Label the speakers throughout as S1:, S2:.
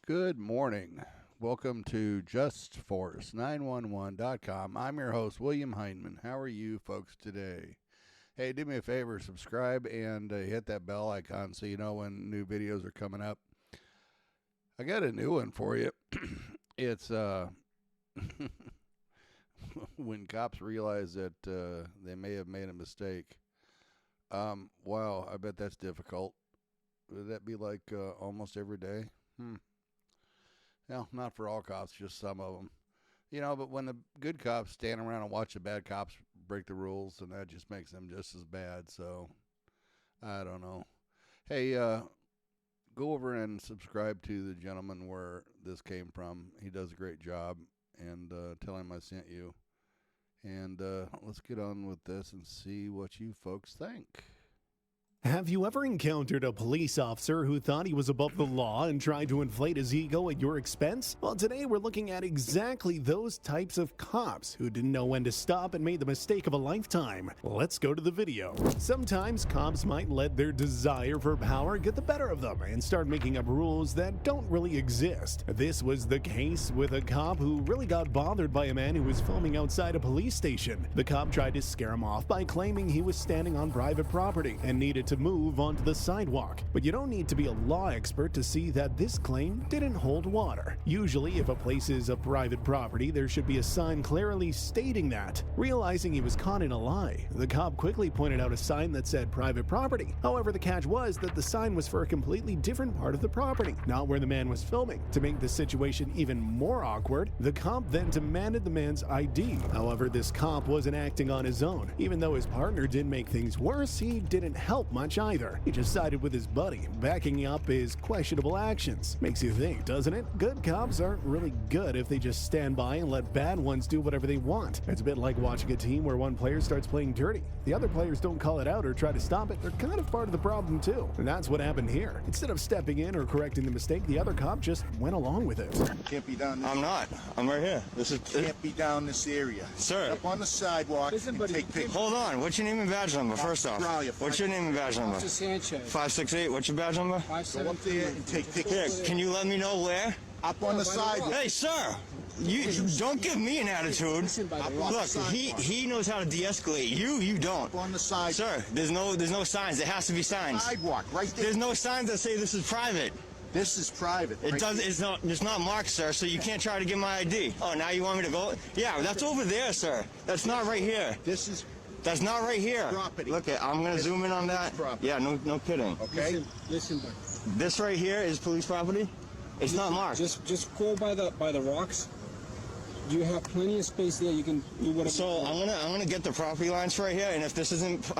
S1: Good morning. Welcome to JustForce911.com. I'm your host, William Hindman. How are you folks today? Hey, do me a favor, subscribe and hit that bell icon so you know when new videos are coming up. I got a new one for you. It's when cops realize that they may have made a mistake. Wow, I bet that's difficult. Would that be like almost every day? Well, not for all cops, just some of them. You know, but when the good cops stand around and watch the bad cops break the rules, and that just makes them just as bad. So, I don't know. Hey, go over and subscribe to the gentleman where this came from. He does a great job, and tell him I sent you. And let's get on with this and see what you folks think.
S2: Have you ever encountered a police officer who thought he was above the law and tried to inflate his ego at your expense? Well, today we're looking at exactly those types of cops who didn't know when to stop and made the mistake of a lifetime. Let's go to the video. Sometimes cops might let their desire for power get the better of them and start making up rules that don't really exist. This was the case with a cop who really got bothered by a man who was filming outside a police station. The cop tried to scare him off by claiming he was standing on private property and needed to move onto the sidewalk. But you don't need to be a law expert to see that this claim didn't hold water. Usually, if a place is a private property, there should be a sign clearly stating that. Realizing he was caught in a lie, the cop quickly pointed out a sign that said private property. However, the catch was that the sign was for a completely different part of the property, not where the man was filming. To make the situation even more awkward, the cop then demanded the man's ID. However, this cop wasn't acting on his own. Even though his partner did make things worse, he didn't help much either. He just sided with his buddy, backing up his questionable actions. Makes you think, doesn't it? Good cops aren't really good if they just stand by and let bad ones do whatever they want. It's a bit like watching a team where one player starts playing dirty. The other players don't call it out or try to stop it. They're kind of part of the problem too. And that's what happened here. Instead of stepping in or correcting the mistake, the other cop just went along with it.
S3: Can't be down this
S4: I'm not. I'm right here. This is
S3: Can't be down this area.
S4: Sir.
S3: Up on the sidewalk and take pictures.
S4: Hold on. What's your name and badge number? First off. What's your name and badge number?
S5: Sanchez.
S4: 568. What's your badge number?
S3: Go up there and take
S4: Here,
S3: pictures.
S4: can you let me know where?
S3: Up on the sidewalk.
S4: Hey, sir. You don't give me an attitude. Look, he knows how to de-escalate. You don't.
S3: Up on the sidewalk.
S4: Sir, there's no signs. There has to be signs.
S3: Sidewalk, right there.
S4: There's no signs that say this is private.
S3: This is private.
S4: It
S3: right
S4: does.
S3: there.
S4: It's not marked, sir. So you can't try to get my ID. Oh, now you want me to go? Yeah, that's over there, sir. That's not right here.
S3: This is
S4: That's not right here.
S3: property.
S4: Look, I'm gonna zoom in on that.
S3: Property.
S4: Yeah, no kidding.
S3: okay.
S5: Listen, buddy.
S4: This right here is police property. It's not marked.
S5: Just go by the rocks. You have plenty of space there. You can do whatever.
S4: So I'm gonna get the property lines right here, and if this isn't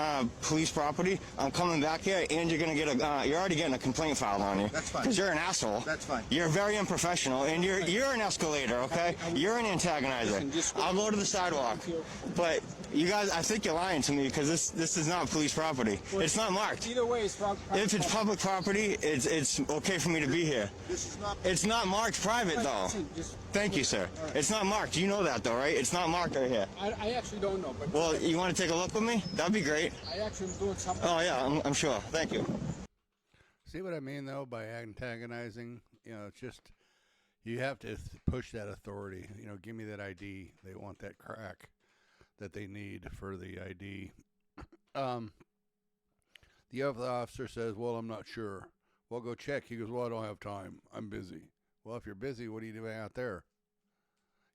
S4: police property, I'm coming back here, and you're gonna get you're already getting a complaint filed on you.
S3: That's fine.
S4: Because you're an asshole.
S3: That's fine.
S4: You're very unprofessional, and you're an escalator. Okay, you're an antagonizer.
S5: Listen,
S4: I'll go to the sidewalk, but you guys, I think you're lying to me because this is not police property. It's not marked.
S5: Either way, it's wrong.
S4: If it's public property, it's okay for me to be here.
S3: This is not.
S4: It's not marked private though. Thank you, sir. It's not marked. You know that though, right? It's not marked right here.
S5: I actually don't know, but
S4: Well, you want to take a look with me? That'd be great.
S5: I actually am doing something.
S4: Oh yeah, I'm sure. Thank you.
S1: See what I mean, though, by antagonizing? You know, it's just, you have to push that authority. You know, give me that ID. They want that crack that they need for the ID. The other officer says, well, I'm not sure. Well, go check. He goes, well, I don't have time. I'm busy. Well, if you're busy, what are you doing out there?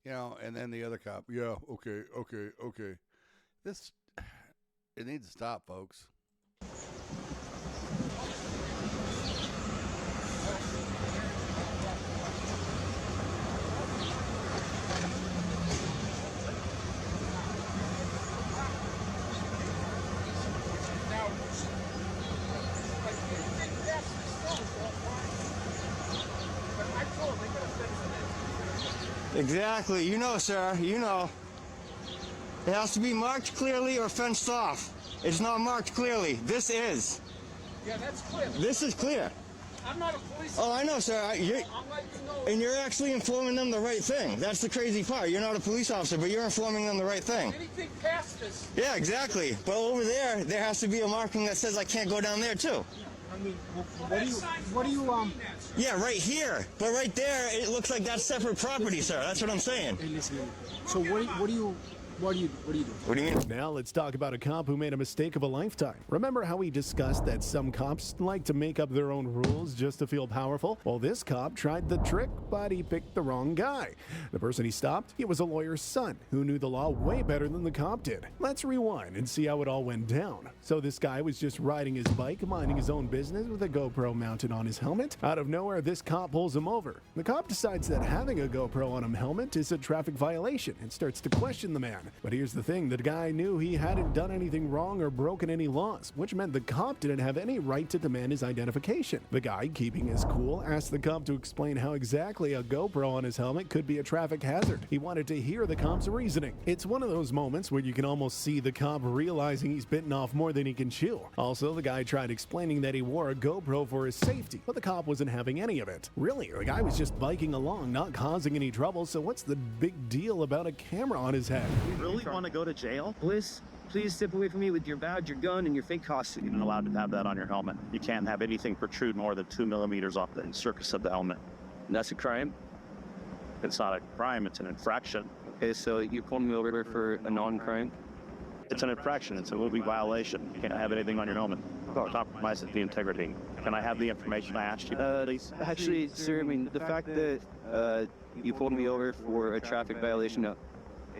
S1: You know, and then the other cop, yeah, okay. This, it needs to stop, folks.
S4: Exactly. You know, sir. You know. It has to be marked clearly or fenced off. It's not marked clearly. This is.
S5: Yeah, that's clear.
S4: This is clear.
S5: I'm not a police.
S4: Oh, I know, sir.
S5: I'm letting you know.
S4: And you're actually informing them the right thing. That's the crazy part. You're not a police officer, but you're informing them the right thing.
S5: Anything past this.
S4: Yeah, exactly. But over there has to be a marking that says I can't go down there, too.
S5: I mean, what do you
S4: Yeah, right here. But right there, it looks like that's separate property, sir. That's what I'm saying.
S5: Hey, listen. So what do you do?
S4: What do you mean?
S2: Now let's talk about a cop who made a mistake of a lifetime. Remember how we discussed that some cops like to make up their own rules just to feel powerful? Well, this cop tried the trick, but he picked the wrong guy. The person he stopped, he was a lawyer's son who knew the law way better than the cop did. Let's rewind and see how it all went down. So this guy was just riding his bike, minding his own business with a GoPro mounted on his helmet. Out of nowhere, this cop pulls him over. The cop decides that having a GoPro on his helmet is a traffic violation and starts to question the man. But here's the thing, the guy knew he hadn't done anything wrong or broken any laws, which meant the cop didn't have any right to demand his identification. The guy, keeping his cool, asked the cop to explain how exactly a GoPro on his helmet could be a traffic hazard. He wanted to hear the cop's reasoning. It's one of those moments where you can almost see the cop realizing he's bitten off more than he can chew. Also, the guy tried explaining that he wore a GoPro for his safety, but the cop wasn't having any of it. Really, the guy was just biking along, not causing any trouble, so what's the big deal about a camera on his head?
S6: Really want to go to jail? Bliss, please step away from me with your badge, your gun, and your fake costume.
S7: You're not allowed to have that on your helmet. You can't have anything protrude more than 2 millimeters off the surface of the helmet.
S6: That's a crime?
S7: It's not a crime, it's an infraction.
S6: Okay, so you pulled me over for a non-crime?
S7: It's an infraction, it's a movie violation. You can't have anything on your helmet. It compromises the integrity. Can I have the information I asked you, please?
S6: Actually, sir, I mean, the fact that you pulled me over for a traffic violation of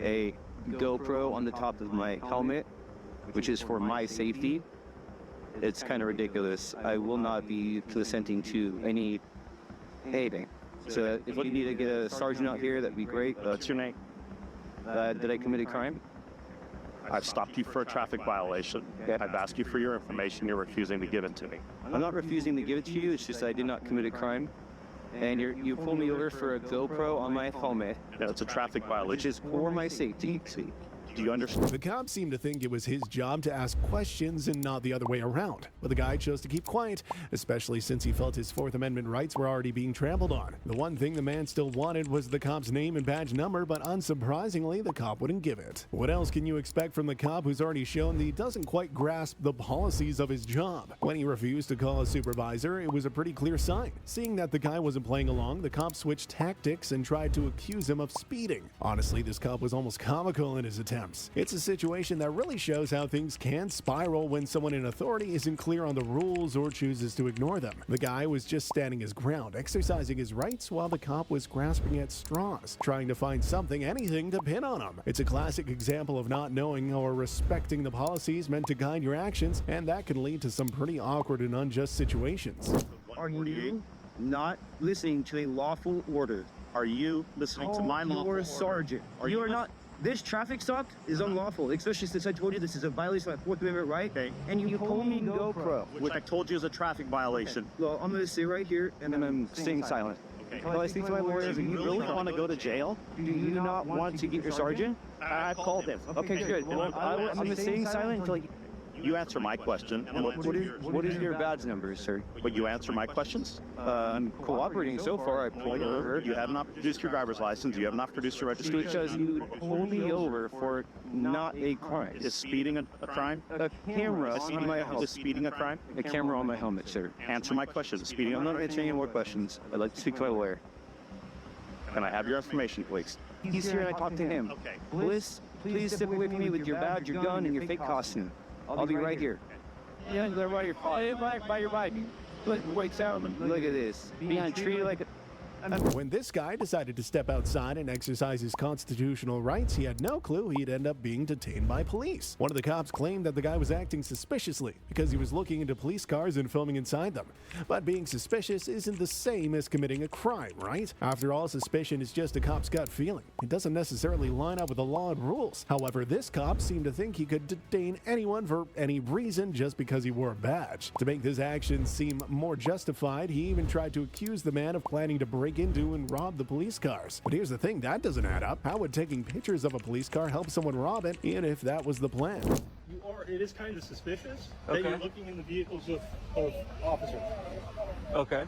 S6: a GoPro on the top of my helmet, which is for my safety, it's kind of ridiculous. I will not be consenting to anything. So if you need to get a sergeant out here, that'd be great.
S7: What's your name?
S6: Did I commit a crime?
S7: I've stopped you for a traffic violation. I've asked you for your information, you're refusing to give it to me.
S6: I'm not refusing to give it to you, it's just I did not commit a crime. And you pulled me over for a GoPro on my helmet,
S7: Yeah, it's a traffic violation.
S6: which is for my safety.
S7: Do you understand?
S2: The cop seemed to think it was his job to ask questions and not the other way around, but the guy chose to keep quiet, especially since he felt his Fourth Amendment rights were already being trampled on. The one thing the man still wanted was the cop's name and badge number, but unsurprisingly, the cop wouldn't give it. What else can you expect from the cop who's already shown that he doesn't quite grasp the policies of his job? When he refused to call a supervisor, it was a pretty clear sign. Seeing that the guy wasn't playing along, the cop switched tactics and tried to accuse him of speeding. Honestly, this cop was almost comical in his attempt. It's a situation that really shows how things can spiral when someone in authority isn't clear on the rules or chooses to ignore them. The guy was just standing his ground, exercising his rights while the cop was grasping at straws, trying to find something, anything to pin on him. It's a classic example of not knowing or respecting the policies meant to guide your actions, and that can lead to some pretty awkward and unjust situations.
S6: Are you not listening to a lawful order?
S7: Are you listening to my lawful
S6: You're a
S7: order?
S6: sergeant.
S7: Are
S6: You
S7: you
S6: are not. This traffic stop is unlawful, especially since I told you this is a violation of my Fourth Amendment right.
S7: Okay.
S6: And you told me GoPro.
S7: Which I told you is a traffic violation.
S6: Well, I'm going to stay right here, and then I'm staying silent. Well, I speak to my lawyers, and you
S7: Really want to go to jail?
S6: do you not want to get your sergeant?
S7: I've called him.
S6: Okay, good. Well, I'm staying silent until
S7: You answer my question. And
S6: what is your badge number, sir?
S7: But you answer my questions?
S6: I'm cooperating so far. I pulled you over.
S7: You have not produced your driver's license. You have not produced your registration.
S6: Because you pulled me over for not a crime.
S7: Is speeding a crime?
S6: A camera on my
S7: Is
S6: helmet.
S7: speeding a crime?
S6: A camera on my helmet, sir.
S7: Answer my question. Is speeding a
S6: I'm not
S7: crime?
S6: answering any more questions. I'd like to speak to my lawyer.
S7: Can I have your information, please?
S6: He's here and I talked to him.
S7: Okay.
S6: Bliss, please step away from me with your badge, your gun, and your fake costume. I'll be right here. Yeah, they're by your bike. By your bike. Look, wait, look at this. Being treated like a...
S2: When this guy decided to step outside and exercise his constitutional rights, he had no clue he'd end up being detained by police. One of the cops claimed that the guy was acting suspiciously because he was looking into police cars and filming inside them. But being suspicious isn't the same as committing a crime, right? After all, suspicion is just a cop's gut feeling. It doesn't necessarily line up with the law and rules. However, this cop seemed to think he could detain anyone for any reason just because he wore a badge. To make this action seem more justified, he even tried to accuse the man of planning to break into and rob the police cars. But here's the thing, that doesn't add up. How would taking pictures of a police car help someone rob it, even if that was the plan?
S8: It is kind of suspicious that you're looking in the vehicles of officers.
S5: Okay.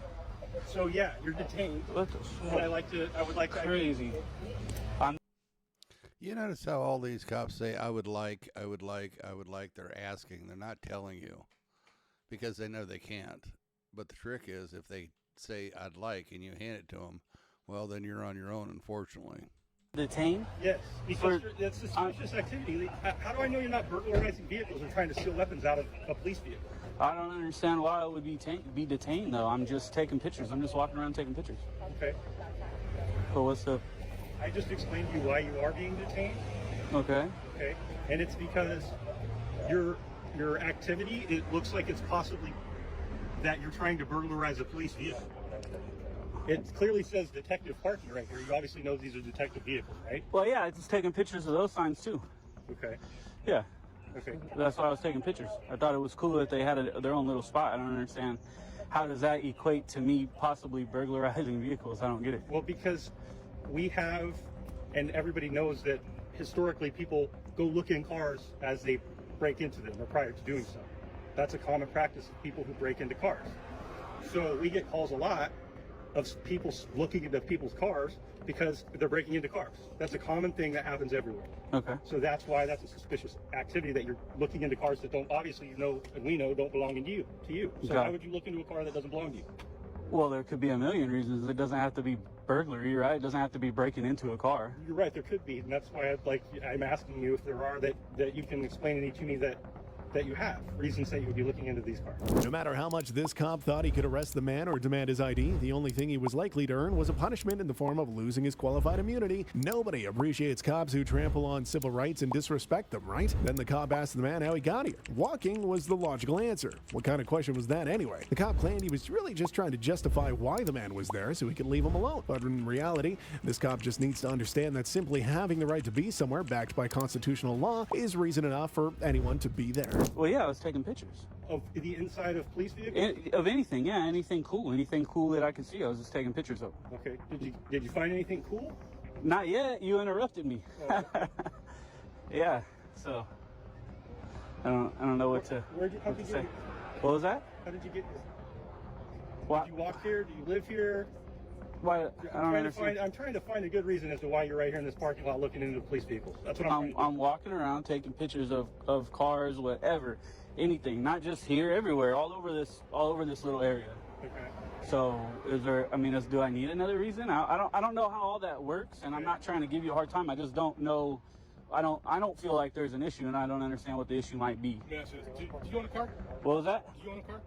S8: So yeah, you're detained.
S5: What the
S8: And I would like to
S5: Crazy.
S1: You notice how all these cops say, I would like. They're asking. They're not telling you because they know they can't. But the trick is, if they say I'd like and you hand it to them, well, then you're on your own, unfortunately.
S6: Detained?
S8: Yes, because that's suspicious activity. How do I know you're not burglarizing vehicles or trying to steal weapons out of a police vehicle?
S6: I don't understand why I would be detained, though. I'm just taking pictures. I'm just walking around taking pictures.
S8: Okay.
S6: So what's up?
S8: I just explained to you why you are being detained.
S6: Okay.
S8: Okay. And it's because your activity, it looks like it's possibly that you're trying to burglarize a police vehicle. It clearly says detective parking right here. You obviously know these are detective vehicles, right?
S6: Well, yeah, I just taking pictures of those signs, too.
S8: Okay.
S6: Yeah.
S8: Okay.
S6: That's why I was taking pictures. I thought it was cool that they had their own little spot. I don't understand. How does that equate to me possibly burglarizing vehicles? I don't get it.
S8: Well, because we have, and everybody knows that historically people go look in cars as they break into them or prior to doing so. That's a common practice of people who break into cars. So we get calls a lot of people looking into people's cars because they're breaking into cars. That's a common thing that happens everywhere.
S6: Okay.
S8: So that's why that's a suspicious activity, that you're looking into cars that don't, obviously, you know, and we know don't belong to you. So
S6: Okay.
S8: why would you look into a car that doesn't belong to you?
S6: Well, there could be a million reasons. It doesn't have to be burglary, right? It doesn't have to be breaking into a car.
S8: You're right, there could be, and that's why I'm asking you if there are that you can explain any to me that you have reasons that you would be looking into these cars.
S2: No matter how much this cop thought he could arrest the man or demand his ID, the only thing he was likely to earn was a punishment in the form of losing his qualified immunity. Nobody appreciates cops who trample on civil rights and disrespect them, right? Then the cop asked the man how he got here. Walking was the logical answer. What kind of question was that anyway? The cop claimed he was really just trying to justify why the man was there so he could leave him alone. But in reality, this cop just needs to understand that simply having the right to be somewhere backed by constitutional law is reason enough for anyone to be there.
S6: Well, yeah, I was taking pictures.
S8: Of the inside of police vehicles?
S6: Of anything, yeah, anything cool that I could see. I was just taking pictures of.
S8: Okay. Did you find anything cool?
S6: Not yet. You interrupted me.
S8: Oh.
S6: Yeah. So I don't know what to say. What was that?
S8: How did you get here?
S6: What?
S8: Did you walk here? Do you live here?
S6: Why? I don't understand.
S8: I'm trying to find a good reason as to why you're right here in this parking lot looking into the police vehicles. That's what
S6: I'm walking around taking pictures of cars, whatever, anything, not just here, everywhere, all over this little area.
S8: Okay.
S6: So do I need another reason? I don't know how all that works, and I'm not trying to give you a hard time. I just don't know. I don't feel like there's an issue, and I don't understand what the issue might be.
S8: Do you own a car?
S6: What was that?
S8: Do you own a car?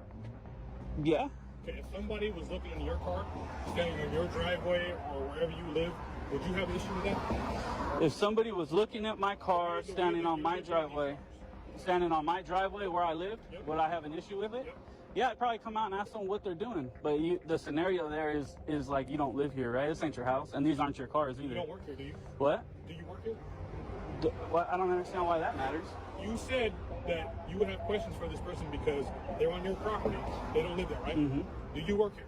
S6: Yeah.
S8: Okay, if somebody was looking in your car, standing in your driveway or wherever you live, would you have an issue with that?
S6: If somebody was looking at my car, standing on my driveway where I live, would I have an issue with it?
S8: Yep.
S6: Yeah, I'd probably come out and ask them what they're doing. But the scenario there is like, you don't live here, right? This ain't your house, and these aren't your cars either.
S8: You don't work here, do you?
S6: What?
S8: Do you work here?
S6: I don't understand why that matters.
S8: You said that you would have questions for this person because they're on your property. They don't live there, right?
S6: Mm-hmm.
S8: Do you work here?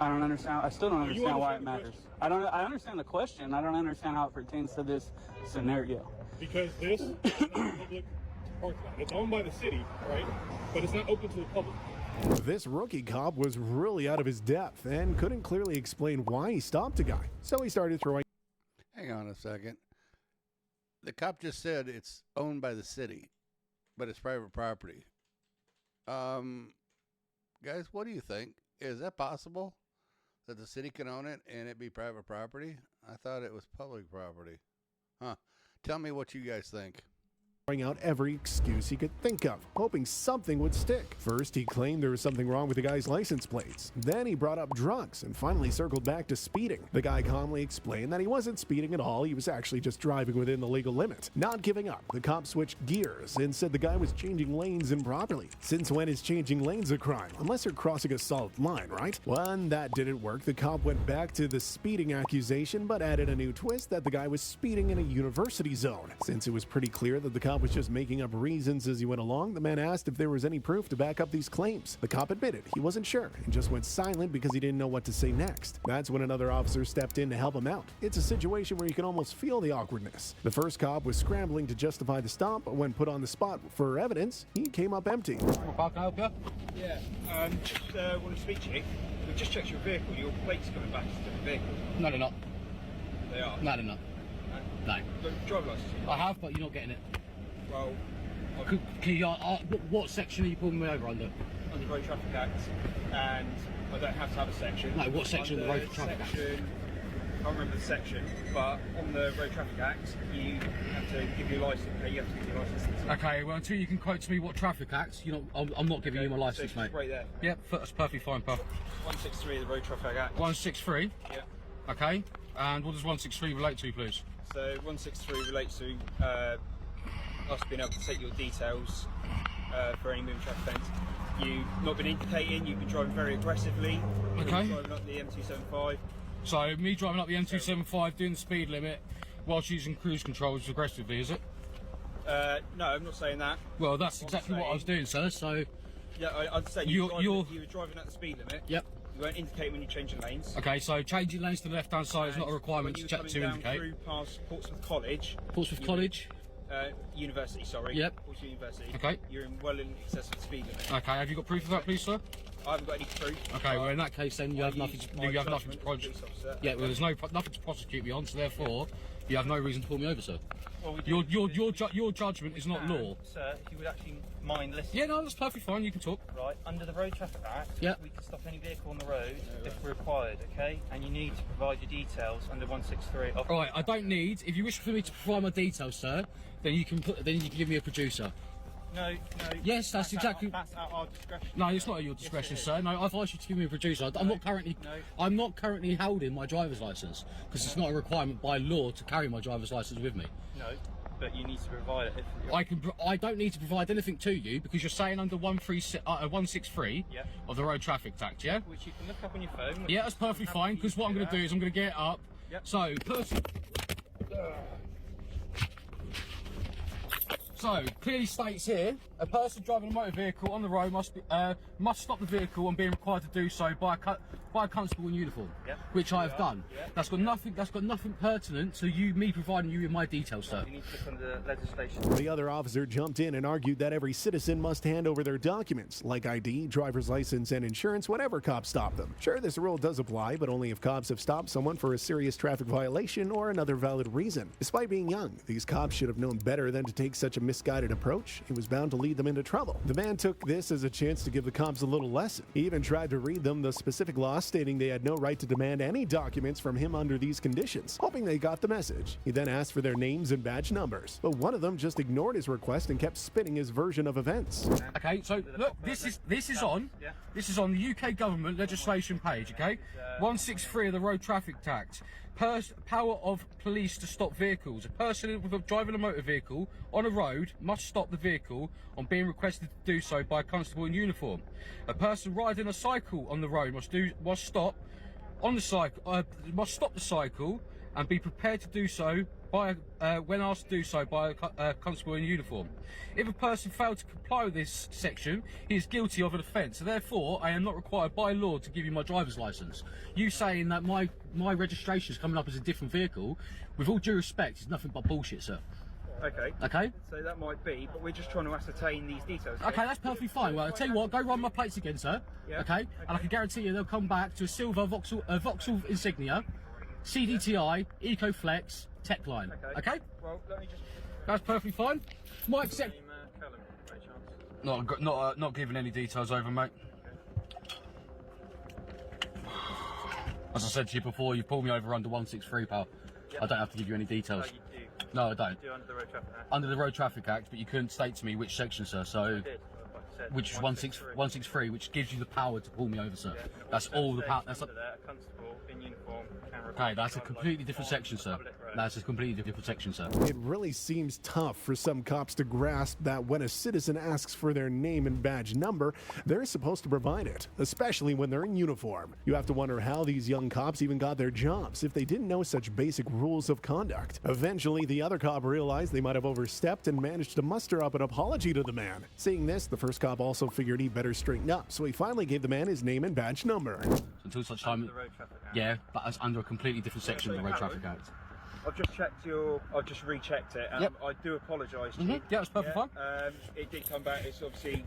S6: I don't understand. I still don't understand why it
S8: understand the
S6: matters. I understand the question. I don't understand how it pertains to this scenario.
S8: Because this is not a public parking lot. It's owned by the city, right? But it's not open to the public.
S2: This rookie cop was really out of his depth and couldn't clearly explain why he stopped a guy. So he started throwing.
S1: Hang on a second. The cop just said it's owned by the city, but it's private property. Guys, what do you think? Is that possible that the city can own it and it be private property? I thought it was public property. Huh. Tell me what you guys think.
S2: Out every excuse he could think of, hoping something would stick. First, he claimed there was something wrong with the guy's license plates. Then he brought up drugs and finally circled back to speeding. The guy calmly explained that he wasn't speeding at all, he was actually just driving within the legal limit. Not giving up, the cop switched gears and said the guy was changing lanes improperly. Since when is changing lanes a crime? Unless you're crossing a solid line, right? When that didn't work, the cop went back to the speeding accusation but added a new twist that the guy was speeding in a university zone. Since it was pretty clear that the cop was just making up reasons as he went along, the man asked if there was any proof to back up these claims. The cop admitted he wasn't sure and just went silent because he didn't know what to say next. That's when another officer stepped in to help him out. It's a situation where you can almost feel the awkwardness. The first cop was scrambling to justify the stop, but when put on the spot for evidence, he came up empty.
S5: Yeah, just want to speak to you. We just checked your vehicle. Your plate's coming back to the vehicle.
S9: No, they're not.
S5: They are?
S9: No, they're not. No.
S5: Driver license?
S9: I have, but you're not getting it.
S5: Well,
S9: Can you, what section are you pulling me over under?
S5: under the Road Traffic Act, and I don't have to have a section.
S9: No, what section of the Road Traffic Act?
S5: I can't remember the section, but on the Road Traffic Act, you have to give your license. You have to give your license.
S9: Okay, well, until you can quote to me what traffic acts, you know, I'm not giving you my license,
S5: so
S9: mate.
S5: Right there.
S9: Yep, that's perfectly fine, pal.
S5: 163 of the Road Traffic Act.
S9: 163?
S5: Yeah.
S9: Okay, and what does 163 relate to, please?
S5: So 163 relates to us being able to take your details for any moving traffic offence. You've not been indicating, you've been driving very aggressively.
S9: Okay.
S5: Driving up the M275.
S9: So, me driving up the M275, doing the speed limit, whilst using cruise control is aggressively, is it?
S5: No, I'm not saying that.
S9: Well, that's exactly what I was doing, sir, so...
S5: Yeah, I'd say you were driving at the speed limit.
S9: Yep.
S5: You weren't indicating when you're changing lanes.
S9: Okay, so changing lanes to the left-hand side is not a requirement to
S5: indicate.
S9: indicate.
S5: Through past Portsmouth College.
S9: Portsmouth College?
S5: University, sorry.
S9: Yep.
S5: Portsmouth University.
S9: Okay.
S5: You're well in excess of the speed limit.
S9: Okay, have you got proof of that, please, sir?
S5: I haven't got any proof.
S9: Okay, well in that case then you have nothing to prosecute. Yeah, well there's nothing to prosecute me on, so therefore you have no reason to pull me over, sir.
S10: Well,
S9: Your judgment is not law.
S10: Sir, if you would actually mind listening.
S9: Yeah, no, that's perfectly fine. You can talk.
S10: Right, under the Road Traffic Act,
S9: yeah,
S10: we can stop any vehicle on the road if required. Okay, and you need to provide your details under 163.
S9: All right, I don't need. If you wish for me to provide my details, sir, then you can give me a producer.
S10: No.
S9: Yes, that's exactly.
S10: That's at our discretion.
S9: No, it's not at your discretion, sir. No, I've asked you to give me a producer. I'm not currently holding my driver's license because it's not a requirement by law to carry my driver's license with me.
S10: No, but you need to provide it.
S9: I don't need to provide anything to you because you're saying under 163 of the Road Traffic Act, yeah?
S10: Which you can look up on your phone.
S9: Yeah, that's perfectly fine because what I'm going to do is I'm going to get it up.
S10: Yep.
S9: So, clearly states here, a person driving a motor vehicle on the road must stop the vehicle and being required to do so by a constable in uniform, which I have done. That's got nothing pertinent to me providing you with my details, sir.
S10: You need to look under legislation.
S2: The other officer jumped in and argued that every citizen must hand over their documents, like ID, driver's license, and insurance whenever cops stop them. Sure, this rule does apply, but only if cops have stopped someone for a serious traffic violation or another valid reason. Despite being young, these cops should have known better than to take such a misguided approach. It was bound to lead them into trouble. The man took this as a chance to give the cops a little lesson. He even tried to read them the specific law stating they had no right to demand any documents from him under these conditions. Hoping they got the message, he then asked for their names and badge numbers, but one of them just ignored his request and kept spinning his version of events.
S9: Okay, so look, this is on the UK government legislation page. Okay, 163 of the Road Traffic Act. Power of police to stop vehicles. A person driving a motor vehicle on a road must stop the vehicle on being requested to do so by a constable in uniform. A person riding a cycle on the road must stop the cycle and be prepared to do so when asked to do so by a constable in uniform. If a person failed to comply with this section, he is guilty of an offence. So therefore, I am not required by law to give you my driver's licence. You saying that my registration is coming up as a different vehicle, with all due respect, is nothing but bullshit, sir.
S5: Okay.
S9: Okay.
S5: So that might be, but we're just trying to ascertain these details.
S9: Okay, that's perfectly fine. Well, I'll tell you what, go run my plates again, sir.
S5: Yeah.
S9: Okay? And I can guarantee you they'll come back to a silver Vauxhall Insignia, CDTI, EcoFlex, Tech Line. Okay?
S5: Well, let me just...
S9: That's perfectly fine. Might accept... Not giving any details over, mate. As I said to you before, you pulled me over under 163, pal. I don't have to give you any details.
S10: No, you do.
S9: No, I don't.
S10: You do under the Road Traffic Act.
S9: Under the Road Traffic Act, but you couldn't state to me which section, sir. So,
S10: I did, like I said,
S9: which is 163, which gives you the power to pull me over, sir.
S10: Yeah.
S9: That's all the power. That's
S10: a constable in uniform.
S9: okay. That's a completely different section, sir. That's a completely different section, sir.
S2: It really seems tough for some cops to grasp that when a citizen asks for their name and badge number, they're supposed to provide it, especially when they're in uniform. You have to wonder how these young cops even got their jobs if they didn't know such basic rules of conduct. Eventually, the other cop realized they might have overstepped and managed to muster up an apology to the man. Seeing this, the first cop also figured he better straighten up, so he finally gave the man his name and badge number.
S9: Until such time,
S10: the Road Traffic Act.
S9: yeah, but that's under a completely different section of the Road Traffic Act.
S5: I've just rechecked it. I do apologise to you.
S9: Yeah, that's perfectly fine.
S5: It did come back. It's obviously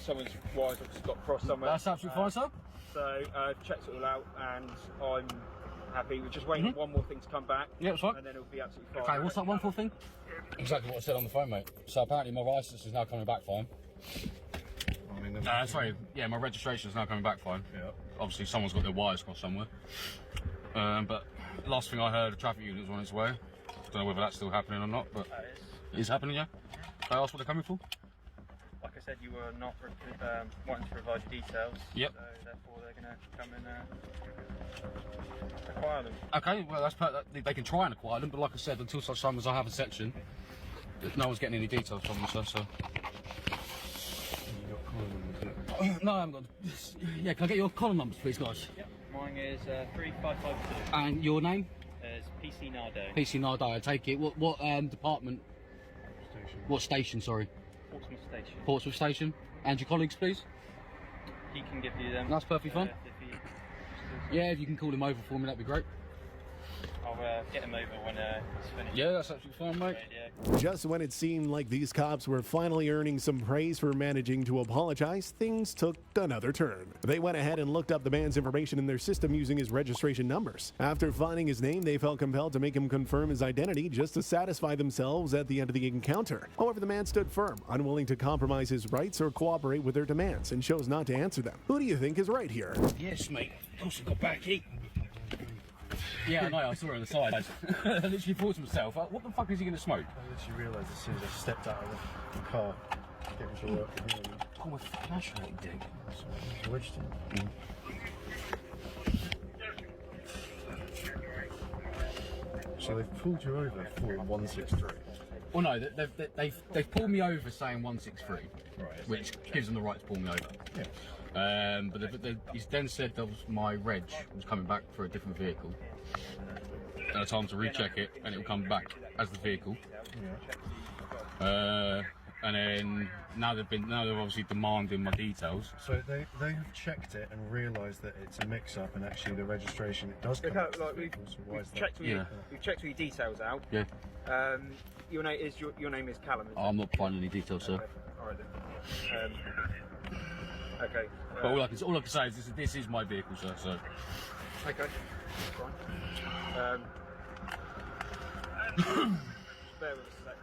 S5: someone's wires obviously got crossed somewhere.
S9: That's absolutely fine, sir.
S5: So I've checked it all out and I'm happy. We're just waiting for one more thing to come back.
S9: Yeah, that's fine.
S5: And then it'll be absolutely fine.
S9: Okay, what's that one for thing? Exactly what I said on the phone, mate. So apparently my licence is now coming back fine.
S11: I mean,
S9: sorry. Yeah, my registration's now coming back fine.
S11: Yeah.
S9: Obviously, someone's got their wires crossed somewhere. But last thing I heard, a traffic unit was on its way. Don't know whether that's still happening or not, but it is happening, yeah? Can I ask what they're coming for?
S10: Like I said, you were not wanting to provide your details.
S9: Yep.
S10: So therefore, they're going to come and acquire them.
S9: Okay, well, they can try and acquire them, but like I said, until such time as I have a section, no one's getting any details from them, sir, so... No, I haven't got... Yeah, can I get your column numbers, please, guys?
S10: Yep. Mine is 3552.
S9: And your name?
S10: It's PC Nardo.
S9: PC Nardo, I take it. What department?
S11: Station.
S9: What station, sorry?
S10: Portsmouth Station.
S9: Portsmouth Station. And your colleagues, please?
S10: He can give you them.
S9: That's perfectly fine. Yeah, if you can call him over for me, that'd be great.
S10: I'll get him over when it's finished.
S9: Yeah, that's absolutely fine, mate.
S2: Just when it seemed like these cops were finally earning some praise for managing to apologize, things took another turn. They went ahead and looked up the man's information in their system using his registration numbers. After finding his name, they felt compelled to make him confirm his identity just to satisfy themselves at the end of the encounter. However, the man stood firm, unwilling to compromise his rights or cooperate with their demands, and chose not to answer them. Who do you think is right here?
S9: Yes, mate. Also got back heat. Yeah, I know, I saw it on the side. I literally thought to myself, what the fuck is he going to smoke?
S11: I literally realised as soon as I stepped out of the car, getting to work.
S9: Oh, my flashlight, you dick.
S11: It's wedged in. So they've pulled you over for 163.
S9: Well, no, they've pulled me over saying 163,
S11: Right.
S9: which gives them the right to pull me over.
S11: Yeah.
S9: He's then said that my reg was coming back for a different vehicle. And I told him to recheck it, and it will come back as the vehicle.
S11: Yeah.
S9: And then now they're obviously demanding my details.
S11: So they have checked it and realised that it's a mix-up, and actually the registration it does come back to the vehicle, so why is that?
S5: We've checked all your details out.
S9: Yeah.
S5: Your name is Callum. Isn't
S9: I'm not finding any details, sir.
S5: Okay. All right then. Okay.
S9: But all I can say is this is my vehicle, sir. So.
S5: Okay. Fine. Bear with us a sec.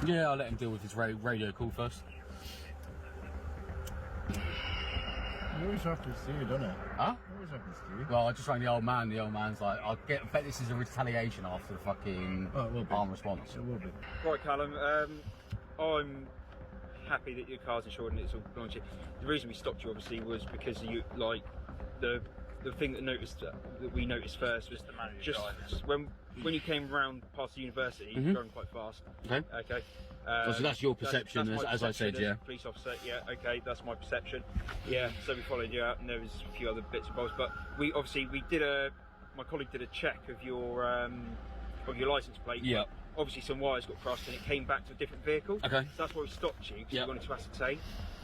S9: Yeah, I'll let him deal with his radio call first.
S11: It always happens to you, doesn't it?
S9: Huh?
S11: It always happens to you.
S9: Well, I just rang the old man. The old man's like, bet this is a retaliation after the fucking armed response.
S11: It will be.
S5: Right, Callum. I'm happy that your car's insured and it's all belongs to you. The reason we stopped you, obviously, was because you like the thing that we noticed first was just when you came round past the university, you were going quite fast.
S9: Okay.
S5: Okay.
S9: So that's your perception,
S5: that's my
S9: as I said,
S5: perception
S9: yeah.
S5: as a police officer, yeah. Okay, that's my perception. Yeah. So we followed you out, and there was a few other bits and bobs, but my colleague did a check of your license plate.
S9: Yeah.
S5: Obviously, some wires got crossed, and it came back to a different vehicle.
S9: Okay.
S5: So that's why we stopped you, because we wanted to ascertain.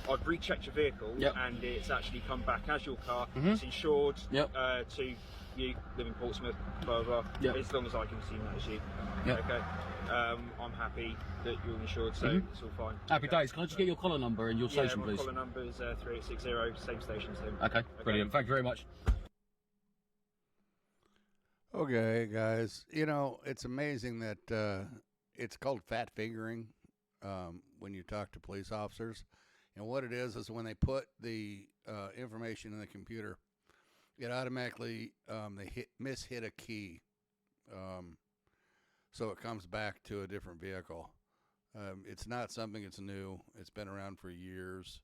S5: I've rechecked your vehicle, and it's actually come back as your car. It's insured to you, live in Portsmouth, blah blah blah. As long as I can assume that is you. Okay. I'm happy that you're insured, so it's all fine.
S9: Happy days. Can I just get your collar number and your station,
S5: my
S9: please?
S5: collar number is 3860, same station as him.
S9: Okay, brilliant. Thank you very much.
S1: Okay, guys. You know, it's amazing that it's called fat fingering when you talk to police officers. And what it is when they put the information in the computer, it automatically mishit a key. So it comes back to a different vehicle. It's not something that's new. It's been around for years.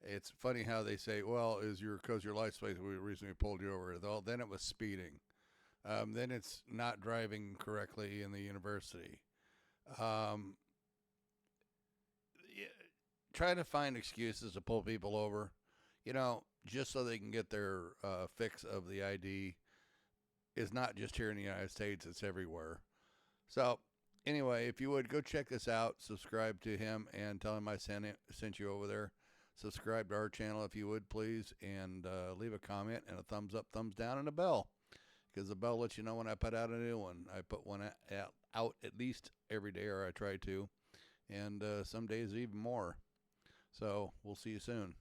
S1: It's funny how they say, well, because your license plate, we recently pulled you over. Well, then it was speeding. Then it's not driving correctly in the university. Trying to find excuses to pull people over, just so they can get their fix of the ID is not just here in the United States, it's everywhere. So anyway, if you would go check this out, subscribe to him and tell him I sent you over there. Subscribe to our channel if you would, please, and leave a comment and a thumbs up, thumbs down, and a bell, because the bell lets you know when I put out a new one. I put one out at least every day, or I try to, and some days even more. So we'll see you soon.